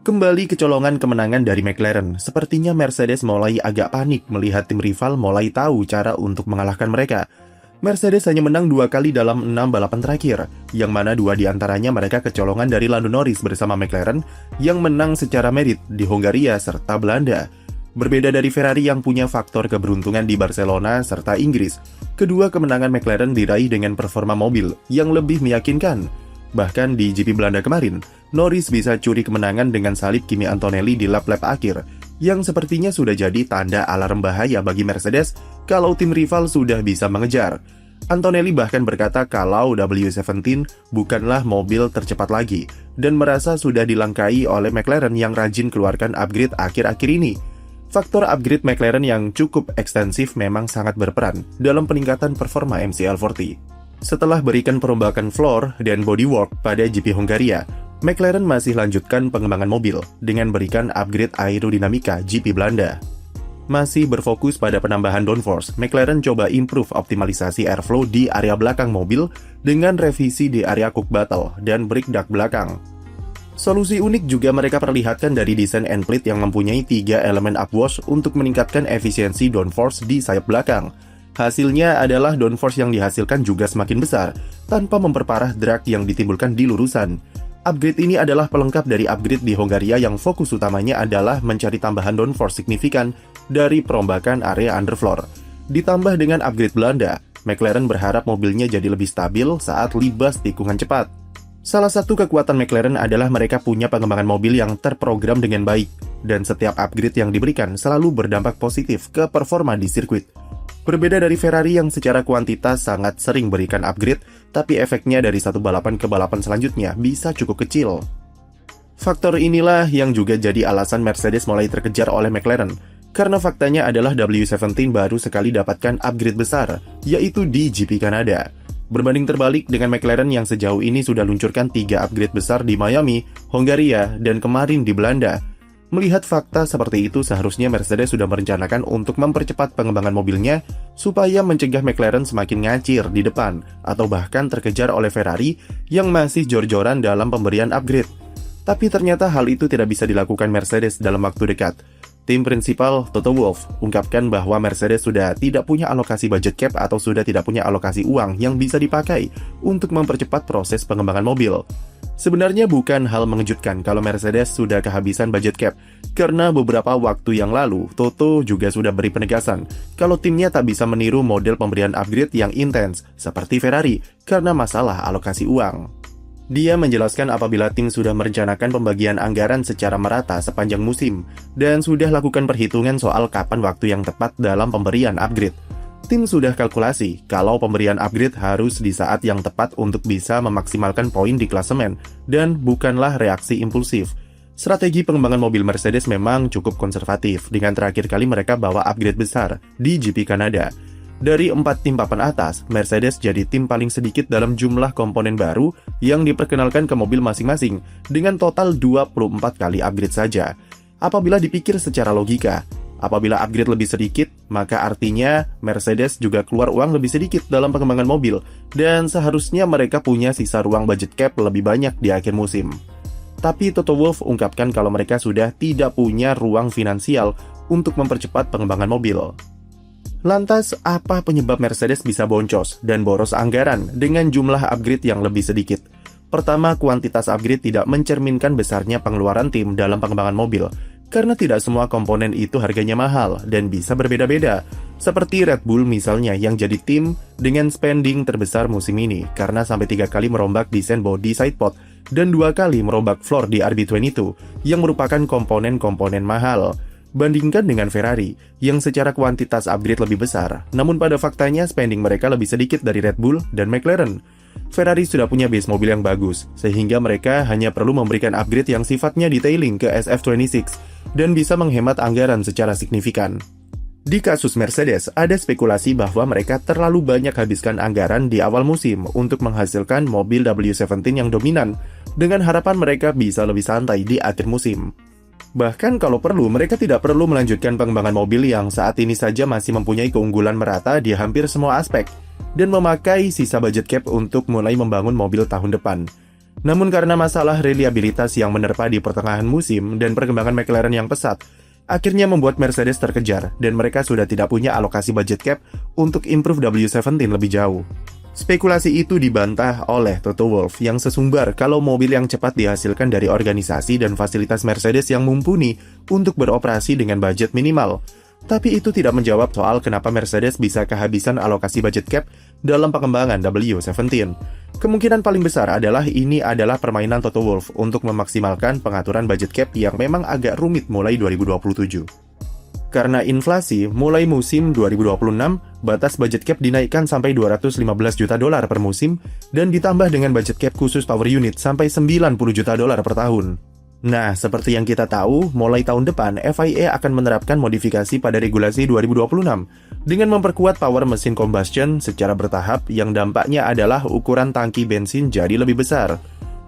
Kembali kecolongan kemenangan dari McLaren, sepertinya Mercedes mulai agak panik melihat tim rival mulai tahu cara untuk mengalahkan mereka. Mercedes hanya menang 2 kali dalam 6 balapan terakhir, yang mana 2 diantaranya mereka kecolongan dari Lando Norris bersama McLaren yang menang secara merit di Hongaria serta Belanda. Berbeda dari Ferrari yang punya faktor keberuntungan di Barcelona serta Inggris, kedua kemenangan McLaren diraih dengan performa mobil yang lebih meyakinkan. Bahkan di GP Belanda kemarin, Norris bisa curi kemenangan dengan salib Kimi Antonelli di lap-lap akhir, yang sepertinya sudah jadi tanda alarm bahaya bagi Mercedes kalau tim rival sudah bisa mengejar. Antonelli bahkan berkata kalau W17 bukanlah mobil tercepat lagi, dan merasa sudah dilangkai oleh McLaren yang rajin keluarkan upgrade akhir-akhir ini. Faktor upgrade McLaren yang cukup ekstensif memang sangat berperan dalam peningkatan performa MCL40. Setelah berikan perombakan floor dan bodywork pada GP Hongaria, McLaren masih lanjutkan pengembangan mobil dengan berikan upgrade aerodinamika GP Belanda. Masih berfokus pada penambahan downforce, McLaren coba improve optimalisasi airflow di area belakang mobil dengan revisi di area cook battle dan brake duct belakang. Solusi unik juga mereka perlihatkan dari desain end plate yang mempunyai 3 elemen upwash untuk meningkatkan efisiensi downforce di sayap belakang. Hasilnya adalah downforce yang dihasilkan juga semakin besar, tanpa memperparah drag yang ditimbulkan di lurusan. Upgrade ini adalah pelengkap dari upgrade di Hongaria yang fokus utamanya adalah mencari tambahan downforce signifikan dari perombakan area underfloor. Ditambah dengan upgrade Belanda, McLaren berharap mobilnya jadi lebih stabil saat libas tikungan cepat. Salah satu kekuatan McLaren adalah mereka punya pengembangan mobil yang terprogram dengan baik, dan setiap upgrade yang diberikan selalu berdampak positif ke performa di sirkuit. Berbeda dari Ferrari yang secara kuantitas sangat sering berikan upgrade, tapi efeknya dari satu balapan ke balapan selanjutnya bisa cukup kecil. Faktor inilah yang juga jadi alasan Mercedes mulai terkejar oleh McLaren, karena faktanya adalah W17 baru sekali dapatkan upgrade besar, yaitu di GP Kanada. Berbanding terbalik dengan McLaren yang sejauh ini sudah luncurkan 3 upgrade besar di Miami, Hongaria, dan kemarin di Belanda. Melihat fakta seperti itu, seharusnya Mercedes sudah merencanakan untuk mempercepat pengembangan mobilnya supaya mencegah McLaren semakin ngacir di depan atau bahkan terkejar oleh Ferrari yang masih jor-joran dalam pemberian upgrade. Tapi ternyata hal itu tidak bisa dilakukan Mercedes dalam waktu dekat. Tim prinsipal Toto Wolff ungkapkan bahwa Mercedes sudah tidak punya alokasi budget cap atau sudah tidak punya alokasi uang yang bisa dipakai untuk mempercepat proses pengembangan mobil. Sebenarnya bukan hal mengejutkan kalau Mercedes sudah kehabisan budget cap, karena beberapa waktu yang lalu, Toto juga sudah beri penegasan kalau timnya tak bisa meniru model pemberian upgrade yang intens seperti Ferrari karena masalah alokasi uang. Dia menjelaskan apabila tim sudah merencanakan pembagian anggaran secara merata sepanjang musim, dan sudah lakukan perhitungan soal kapan waktu yang tepat dalam pemberian upgrade. Tim sudah kalkulasi kalau pemberian upgrade harus di saat yang tepat untuk bisa memaksimalkan poin di klasemen dan bukanlah reaksi impulsif. Strategi pengembangan mobil Mercedes memang cukup konservatif dengan terakhir kali mereka bawa upgrade besar di GP Kanada. Dari 4 tim papan atas, Mercedes jadi tim paling sedikit dalam jumlah komponen baru yang diperkenalkan ke mobil masing-masing dengan total 24 kali upgrade saja. Apabila dipikir secara logika, apabila upgrade lebih sedikit, maka artinya Mercedes juga keluar uang lebih sedikit dalam pengembangan mobil, dan seharusnya mereka punya sisa ruang budget cap lebih banyak di akhir musim. Tapi Toto Wolff ungkapkan kalau mereka sudah tidak punya ruang finansial untuk mempercepat pengembangan mobil. Lantas, apa penyebab Mercedes bisa boncos dan boros anggaran dengan jumlah upgrade yang lebih sedikit? Pertama, kuantitas upgrade tidak mencerminkan besarnya pengeluaran tim dalam pengembangan mobil, karena tidak semua komponen itu harganya mahal dan bisa berbeda-beda. Seperti Red Bull misalnya yang jadi tim dengan spending terbesar musim ini karena sampai 3 kali merombak desain body sidepod dan 2 kali merombak floor di RB22 yang merupakan komponen-komponen mahal. Bandingkan dengan Ferrari yang secara kuantitas upgrade lebih besar, namun pada faktanya spending mereka lebih sedikit dari Red Bull dan McLaren. Ferrari sudah punya base mobil yang bagus, sehingga mereka hanya perlu memberikan upgrade yang sifatnya detailing ke SF26 dan bisa menghemat anggaran secara signifikan. Di kasus Mercedes, ada spekulasi bahwa mereka terlalu banyak habiskan anggaran di awal musim untuk menghasilkan mobil W17 yang dominan, dengan harapan mereka bisa lebih santai di akhir musim. Bahkan kalau perlu, mereka tidak perlu melanjutkan pengembangan mobil yang saat ini saja masih mempunyai keunggulan merata di hampir semua aspek, dan memakai sisa budget cap untuk mulai membangun mobil tahun depan. Namun karena masalah reliabilitas yang menerpa di pertengahan musim dan perkembangan McLaren yang pesat, akhirnya membuat Mercedes terkejar dan mereka sudah tidak punya alokasi budget cap untuk improve W17 lebih jauh. Spekulasi itu dibantah oleh Toto Wolff yang sesumbar kalau mobil yang cepat dihasilkan dari organisasi dan fasilitas Mercedes yang mumpuni untuk beroperasi dengan budget minimal. Tapi itu tidak menjawab soal kenapa Mercedes bisa kehabisan alokasi budget cap dalam pengembangan W17. Kemungkinan paling besar adalah ini adalah permainan Toto Wolff untuk memaksimalkan pengaturan budget cap yang memang agak rumit mulai 2027. Karena inflasi, mulai musim 2026, batas budget cap dinaikkan sampai 215 juta dolar per musim dan ditambah dengan budget cap khusus power unit sampai 90 juta dolar per tahun. Nah, seperti yang kita tahu, mulai tahun depan FIA akan menerapkan modifikasi pada regulasi 2026 dengan memperkuat power mesin combustion secara bertahap yang dampaknya adalah ukuran tangki bensin jadi lebih besar.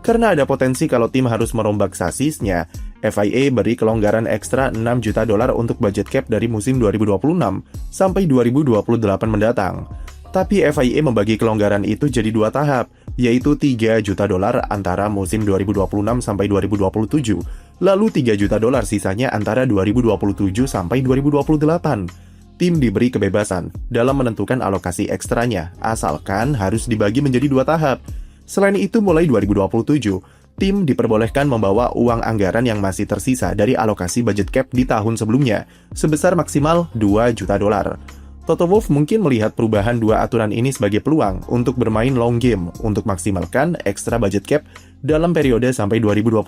Karena ada potensi kalau tim harus merombak sasisnya, FIA beri kelonggaran ekstra 6 juta dolar untuk budget cap dari musim 2026 sampai 2028 mendatang. Tapi FIA membagi kelonggaran itu jadi dua tahap, yaitu 3 juta dolar antara musim 2026 sampai 2027, lalu 3 juta dolar sisanya antara 2027 sampai 2028. Tim diberi kebebasan dalam menentukan alokasi ekstranya, asalkan harus dibagi menjadi dua tahap. Selain itu, mulai 2027, tim diperbolehkan membawa uang anggaran yang masih tersisa dari alokasi budget cap di tahun sebelumnya, sebesar maksimal 2 juta dolar. Toto Wolff mungkin melihat perubahan dua aturan ini sebagai peluang untuk bermain long game untuk maksimalkan ekstra budget cap dalam periode sampai 2028.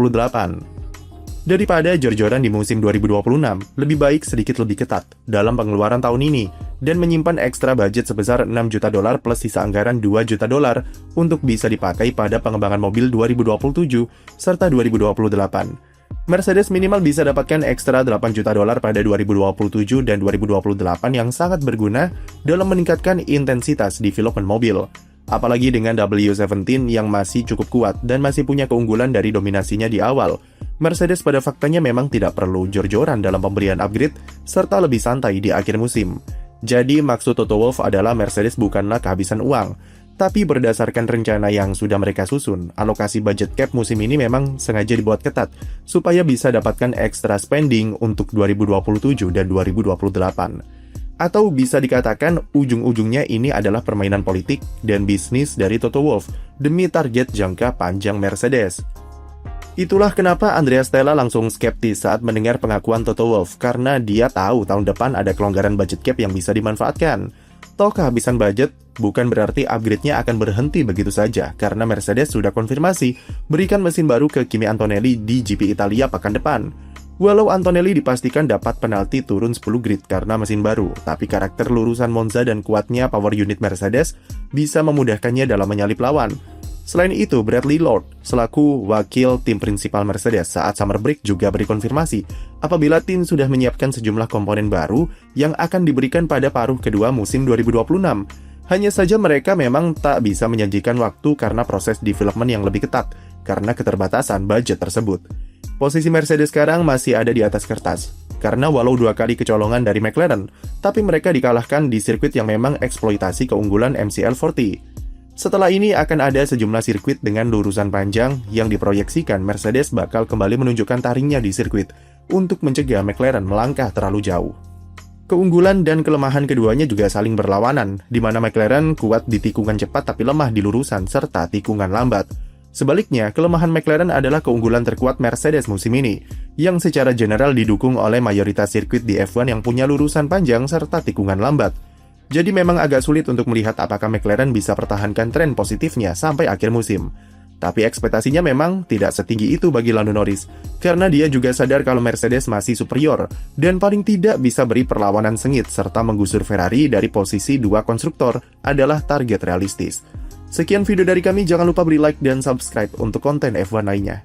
Daripada jor-joran di musim 2026, lebih baik sedikit lebih ketat dalam pengeluaran tahun ini dan menyimpan ekstra budget sebesar 6 juta dolar plus sisa anggaran 2 juta dolar untuk bisa dipakai pada pengembangan mobil 2027 serta 2028. Mercedes minimal bisa dapatkan ekstra 8 juta dolar pada 2027 dan 2028 yang sangat berguna dalam meningkatkan intensitas development mobil. Apalagi dengan W17 yang masih cukup kuat dan masih punya keunggulan dari dominasinya di awal, Mercedes pada faktanya memang tidak perlu jor-joran dalam pemberian upgrade serta lebih santai di akhir musim. Jadi maksud Toto Wolff adalah Mercedes bukanlah kehabisan uang, tapi berdasarkan rencana yang sudah mereka susun, alokasi budget cap musim ini memang sengaja dibuat ketat supaya bisa dapatkan extra spending untuk 2027 dan 2028. Atau bisa dikatakan ujung-ujungnya ini adalah permainan politik dan bisnis dari Toto Wolff demi target jangka panjang Mercedes. Itulah kenapa Andrea Stella langsung skeptis saat mendengar pengakuan Toto Wolff karena dia tahu tahun depan ada kelonggaran budget cap yang bisa dimanfaatkan. Toh kehabisan budget bukan berarti upgrade-nya akan berhenti begitu saja karena Mercedes sudah konfirmasi berikan mesin baru ke Kimi Antonelli di GP Italia pekan depan. Walau Antonelli dipastikan dapat penalti turun 10 grid karena mesin baru, tapi karakter lurusan Monza dan kuatnya power unit Mercedes bisa memudahkannya dalam menyalip lawan. Selain itu, Bradley Lord, selaku wakil tim prinsipal Mercedes saat summer break juga beri konfirmasi apabila tim sudah menyiapkan sejumlah komponen baru yang akan diberikan pada paruh kedua musim 2026. Hanya saja mereka memang tak bisa menjanjikan waktu karena proses development yang lebih ketat karena keterbatasan budget tersebut. Posisi Mercedes sekarang masih ada di atas kertas, karena walau 2 kali kecolongan dari McLaren, tapi mereka dikalahkan di sirkuit yang memang eksploitasi keunggulan MCL40. Setelah ini akan ada sejumlah sirkuit dengan lurusan panjang yang diproyeksikan Mercedes bakal kembali menunjukkan taringnya di sirkuit untuk mencegah McLaren melangkah terlalu jauh. Keunggulan dan kelemahan keduanya juga saling berlawanan, di mana McLaren kuat di tikungan cepat tapi lemah di lurusan serta tikungan lambat. Sebaliknya, kelemahan McLaren adalah keunggulan terkuat Mercedes musim ini, yang secara general didukung oleh mayoritas sirkuit di F1 yang punya lurusan panjang serta tikungan lambat. Jadi memang agak sulit untuk melihat apakah McLaren bisa pertahankan tren positifnya sampai akhir musim. Tapi ekspektasinya memang tidak setinggi itu bagi Lando Norris, karena dia juga sadar kalau Mercedes masih superior, dan paling tidak bisa beri perlawanan sengit serta menggusur Ferrari dari posisi 2 konstruktor adalah target realistis. Sekian video dari kami, jangan lupa beri like dan subscribe untuk konten F1 lainnya.